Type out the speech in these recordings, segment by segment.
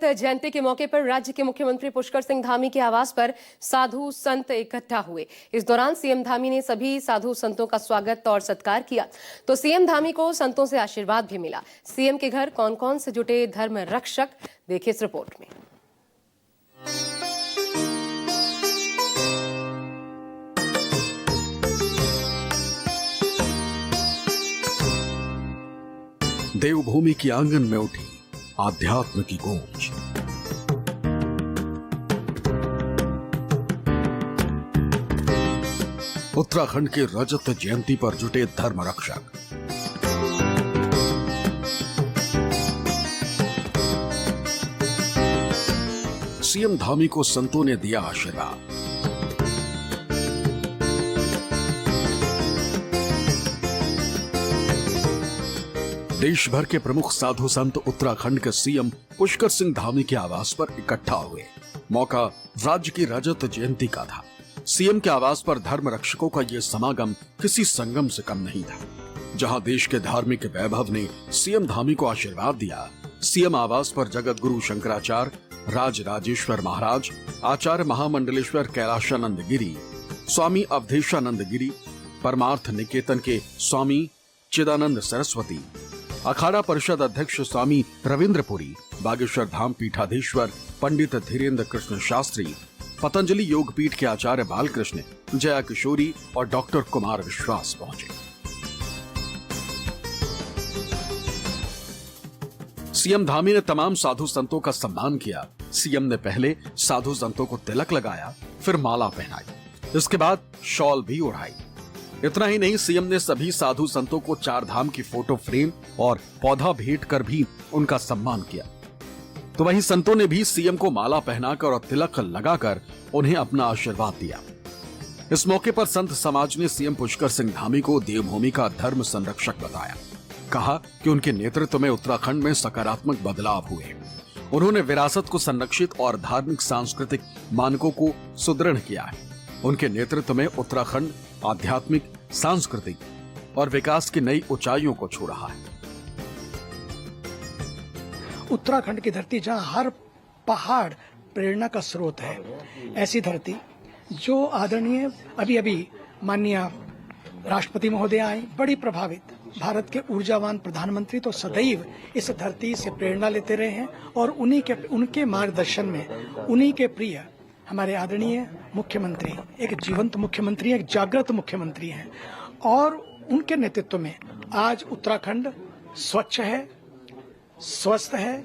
जयंती के मौके पर राज्य के मुख्यमंत्री पुष्कर सिंह धामी के आवास पर साधु संत इकट्ठा हुए। इस दौरान सीएम धामी ने सभी साधु संतों का स्वागत और सत्कार किया तो सीएम धामी को संतों से आशीर्वाद भी मिला। सीएम के घर कौन कौन से जुटे धर्म रक्षक, देखिए इस रिपोर्ट में। देवभूमि की आंगन में उठी आध्यात्म की गूंज। उत्तराखंड के रजत जयंती पर जुटे धर्म रक्षक। सीएम धामी को संतों ने दिया आशीर्वाद। देश भर के प्रमुख साधु संत उत्तराखंड के सीएम पुष्कर सिंह धामी के आवास पर इकट्ठा हुए। मौका राज्य की रजत जयंती का था। सीएम के आवास पर धर्म रक्षकों का ये समागम किसी संगम से कम नहीं था। जहां देश के धार्मिक वैभव ने सीएम धामी को आशीर्वाद दिया, सीएम आवास पर जगत गुरु शंकराचार्य, राज राजेश्वर महाराज, आचार्य महामंडलेश्वर कैलाशानंद गिरी, स्वामी अवधेशानंद गिरी, परमार्थ निकेतन के स्वामी चिदानंद सरस्वती, अखाड़ा परिषद अध्यक्ष स्वामी रविंद्रपुरी, बागेश्वर धाम पीठाधीश्वर पंडित धीरेन्द्र कृष्ण शास्त्री, पतंजलि योग पीठ के आचार्य बालकृष्ण, जया किशोरी और डॉक्टर कुमार विश्वास पहुंचे। सीएम धामी ने तमाम साधु संतों का सम्मान किया। सीएम ने पहले साधु संतों को तिलक लगाया, फिर माला पहनाई, इसके बाद शॉल भी ओढ़ाई। इतना ही नहीं, सीएम ने सभी साधु संतों को 4 धाम की फोटो फ्रेम और पौधा भेंट कर भी उनका सम्मान किया। तो वहीं संतों ने भी सीएम को माला पहनाकर और तिलक लगाकर उन्हें अपना आशीर्वाद दिया। इस मौके पर संत समाज ने सीएम पुष्कर सिंह धामी को देवभूमि का धर्म संरक्षक बताया। कहा कि उनके नेतृत्व में उत्तराखंड में सकारात्मक बदलाव हुए। उन्होंने विरासत को संरक्षित और धार्मिक सांस्कृतिक मानकों को सुदृढ़ किया है। उनके नेतृत्व में उत्तराखंड आध्यात्मिक, सांस्कृतिक और विकास की नई ऊंचाइयों को छू रहा है। उत्तराखंड की धरती जहां हर पहाड़ प्रेरणा का स्रोत है, ऐसी धरती जो आदरणीय अभी माननीय राष्ट्रपति महोदय आए, बड़ी प्रभावित भारत के ऊर्जावान प्रधानमंत्री तो सदैव इस धरती से प्रेरणा लेते रहे हैं और उनके मार्गदर्शन में उन्हीं के प्रिय हमारे आदरणीय मुख्यमंत्री एक जीवंत मुख्यमंत्री, एक जागृत मुख्यमंत्री हैं और उनके नेतृत्व में आज उत्तराखंड स्वच्छ है, स्वस्थ है,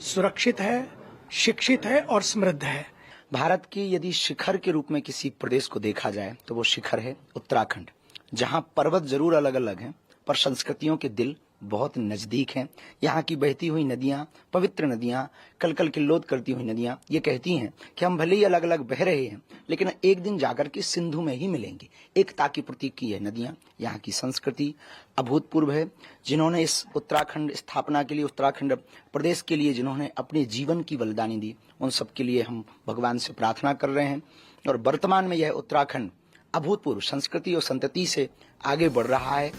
सुरक्षित है, शिक्षित है और समृद्ध है। भारत की यदि शिखर के रूप में किसी प्रदेश को देखा जाए तो वो शिखर है उत्तराखंड, जहां पर्वत जरूर अलग अलग हैं पर संस्कृतियों के दिल बहुत नजदीक हैं। यहाँ की बहती हुई नदियां, पवित्र नदियां, कल कल किल्लोद करती हुई नदियां ये कहती हैं कि हम भले ही अलग अलग बह रहे हैं लेकिन एक दिन जाकर के सिंधु में ही मिलेंगे। एकता की प्रतीक की ये नदियां, यहाँ की संस्कृति अभूतपूर्व है। जिन्होंने इस उत्तराखंड स्थापना के लिए, उत्तराखंड प्रदेश के लिए जिन्होंने अपने जीवन की बलिदानी दी, उन सबके लिए हम भगवान से प्रार्थना कर रहे हैं। और वर्तमान में यह उत्तराखंड अभूतपूर्व संस्कृति और संतति से आगे बढ़ रहा है।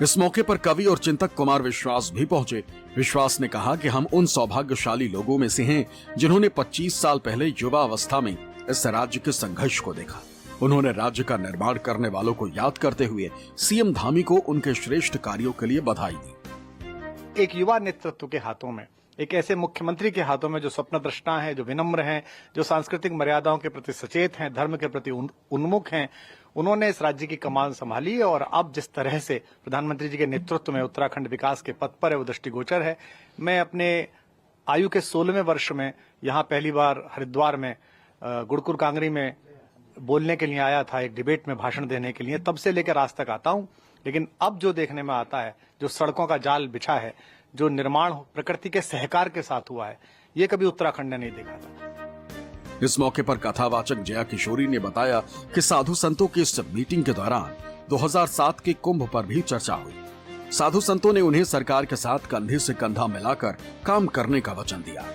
इस मौके पर कवि और चिंतक कुमार विश्वास भी पहुंचे। विश्वास ने कहा कि हम उन सौभाग्यशाली लोगों में से हैं जिन्होंने 25 साल पहले युवा अवस्था में इस राज्य के संघर्ष को देखा। उन्होंने राज्य का निर्माण करने वालों को याद करते हुए सीएम धामी को उनके श्रेष्ठ कार्यों के लिए बधाई दी। एक युवा नेतृत्व के हाथों में, एक ऐसे मुख्यमंत्री के हाथों में जो स्वप्नदृष्टा हैं, जो विनम्र हैं, जो सांस्कृतिक मर्यादाओं के प्रति सचेत हैं, धर्म के प्रति उन्मुख हैं, उन्होंने इस राज्य की कमान संभाली और अब जिस तरह से प्रधानमंत्री जी के नेतृत्व में उत्तराखंड विकास के पथ पर है वो दृष्टिगोचर है। मैं अपने आयु के 16वें वर्ष में यहाँ पहली बार हरिद्वार में गुड़कुर कांगरी में बोलने के लिए आया था, एक डिबेट में भाषण देने के लिए। तब से लेकर आज तक आता हूँ, लेकिन अब जो देखने में आता है, जो सड़कों का जाल बिछा है, जो निर्माण प्रकृति के सहकार के साथ हुआ है, ये कभी उत्तराखंड ने नहीं देखा था। इस मौके पर कथावाचक जया किशोरी ने बताया कि साधु संतों की इस मीटिंग के दौरान 2007 के कुंभ पर भी चर्चा हुई। साधु संतों ने उन्हें सरकार के साथ कंधे से कंधा मिलाकर काम करने का वचन दिया।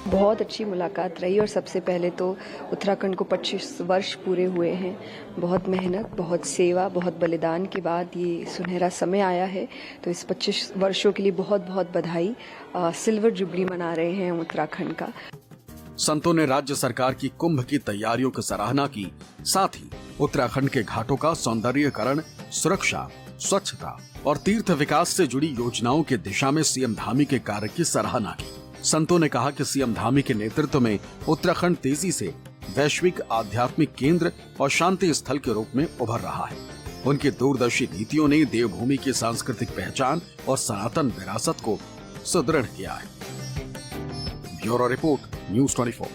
बहुत अच्छी मुलाकात रही और सबसे पहले तो उत्तराखंड को 25 वर्ष पूरे हुए हैं। बहुत मेहनत, बहुत सेवा, बहुत बलिदान के बाद ये सुनहरा समय आया है, तो इस 25 वर्षों के लिए बहुत बहुत बधाई। सिल्वर जुबली मना रहे हैं उत्तराखंड का। संतों ने राज्य सरकार की कुंभ की तैयारियों की सराहना की, साथ ही उत्तराखंड के घाटों का सौंदर्यीकरण, सुरक्षा, स्वच्छता और तीर्थ विकास से जुड़ी योजनाओं की दिशा में सीएम धामी के कार्य की सराहना की। संतों ने कहा कि सीएम धामी के नेतृत्व में उत्तराखंड तेजी से वैश्विक आध्यात्मिक केंद्र और शांति स्थल के रूप में उभर रहा है। उनकी दूरदर्शी नीतियों ने देवभूमि की सांस्कृतिक पहचान और सनातन विरासत को सुदृढ़ किया है। Bureau report, news 24।